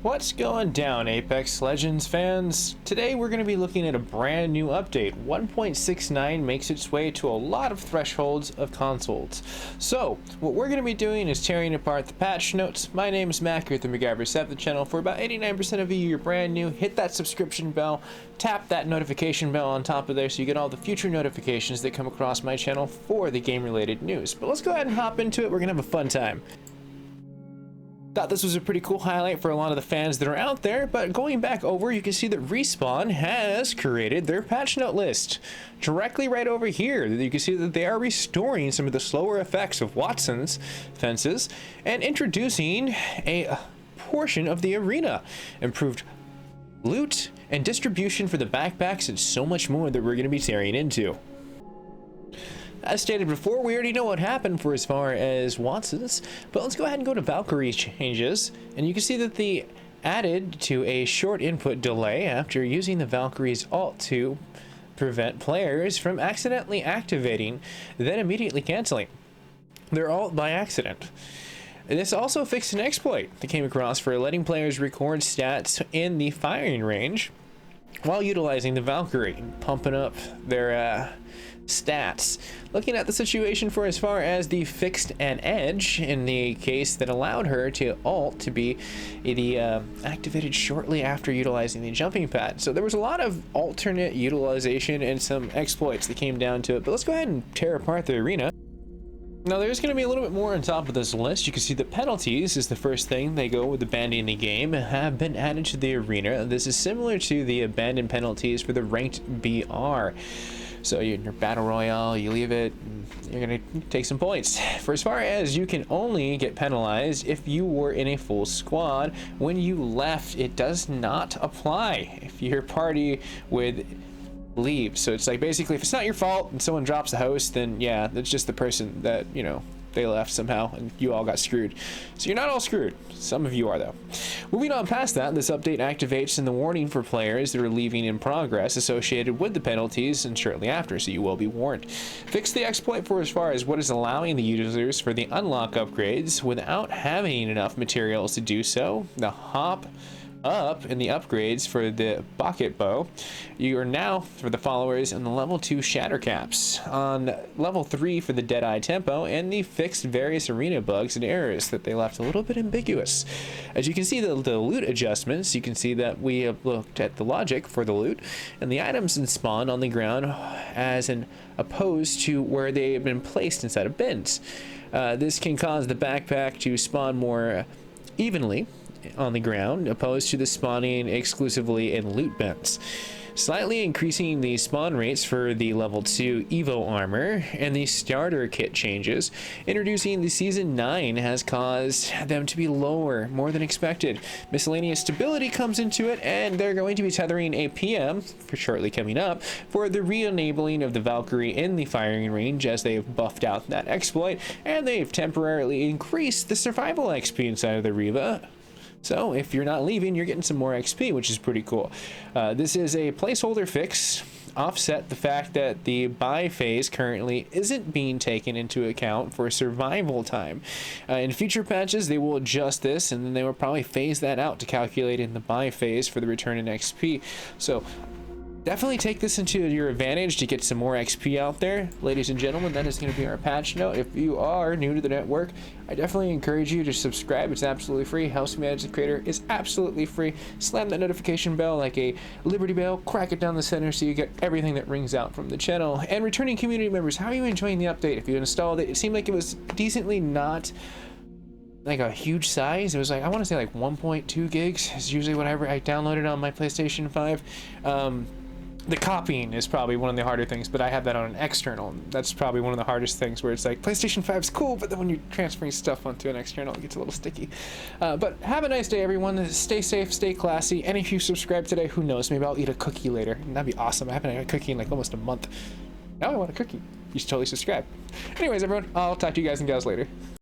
What's going down, Apex Legends fans? Today we're going to be looking at a brand new update. 1.69 makes its way to a lot of thresholds of consoles. So, what we're going to be doing is tearing apart the patch notes. My name is Mac, you're at the MacGyver7 channel. For about 89% of you, you're brand new. Hit that subscription bell, tap that notification bell on top of there so you get all the future notifications that come across my channel for the game-related news. But let's go ahead and hop into it. We're going to have a fun time. Thought this was a pretty cool highlight for a lot of the fans that are out there, but going back over, you can see that Respawn has created their patch note list. Directly right over here, you can see that they are restoring some of the slower effects of Watson's fences and introducing a portion of the arena, improved loot and distribution for the backpacks, and so much more that we're going to be tearing into. As stated before, we already know what happened for as far as Watson's, but let's go ahead and go to Valkyrie Changes, and you can see that they added to a short input delay after using the Valkyrie's ult to prevent players from accidentally activating, then immediately canceling their ult by accident. This also fixed an exploit that came across for letting players record stats in the firing range while utilizing the Valkyrie, pumping up their stats. Looking at the situation for as far as the fixed an edge in the case that allowed her to ult to be activated shortly after utilizing the jumping pad. So there was a lot of alternate utilization and some exploits that came down to it, but let's go ahead and tear apart the arena. Now there's going to be a little bit more on top of this list. You can see the penalties is the first thing they go with abandoning the game have been added to the arena. This is similar to the abandoned penalties for the ranked BR. So in your battle royale, you leave it, and you're gonna take some points. For as far as you can only get penalized if you were in a full squad. When you left, it does not apply if your party would leave. So it's like basically if it's not your fault and someone drops the host, then yeah, that's just the person that, you know, they left somehow and you all got screwed. So you're not all screwed. Some of you are though. Moving on past that, this update activates in the warning for players that are leaving in progress associated with the penalties and shortly after, so you will be warned. Fix the exploit for as far as what is allowing the users for the unlock upgrades without having enough materials to do so. The hop up in the upgrades for the bucket bow. You are now, for the followers, on the level 2 shatter caps, on level 3 for the Deadeye tempo, and the fixed various arena bugs and errors that they left a little bit ambiguous. As you can see the loot adjustments, you can see that we have looked at the logic for the loot and the items in spawn on the ground as an opposed to where they have been placed inside of bins. This can cause the backpack to spawn more evenly on the ground opposed to the spawning exclusively in loot bins, slightly increasing the spawn rates for the level 2 Evo armor, and the starter kit changes introducing the season 9 has caused them to be lower more than expected. Miscellaneous stability comes into it, and they're going to be tethering a PM for shortly coming up for the re-enabling of the Valkyrie in the firing range as they've buffed out that exploit, and they've temporarily increased the survival XP inside of the Reva. So if you're not leaving, you're getting some more XP, which is pretty cool. This is a placeholder fix, offset the fact that the buy phase currently isn't being taken into account for survival time. In future patches, they will adjust this, and then they will probably phase that out to calculate in the buy phase for the return in XP. So definitely take this into your advantage to get some more XP out there. Ladies and gentlemen, that is going to be our patch note. If you are new to the network, I definitely encourage you to subscribe. It's absolutely free. Helps me as a creator. Is absolutely free. Slam that notification bell like a Liberty Bell. Crack it down the center so you get everything that rings out from the channel. And returning community members, how are you enjoying the update? If you installed it, it seemed like it was decently not like a huge size. It was like, I want to say like 1.2 gigs is usually whatever I downloaded on my PlayStation 5. The copying is probably one of the harder things, but I have that on an external. That's probably one of the hardest things where it's like PlayStation 5 is cool, but then when you're transferring stuff onto an external, it gets a little sticky. But have a nice day, everyone. Stay safe, stay classy. And if you subscribe today, who knows? Maybe I'll eat a cookie later. That'd be awesome. I haven't had a cookie in like almost a month. Now I want a cookie. You should totally subscribe. Anyways, everyone, I'll talk to you guys and gals later.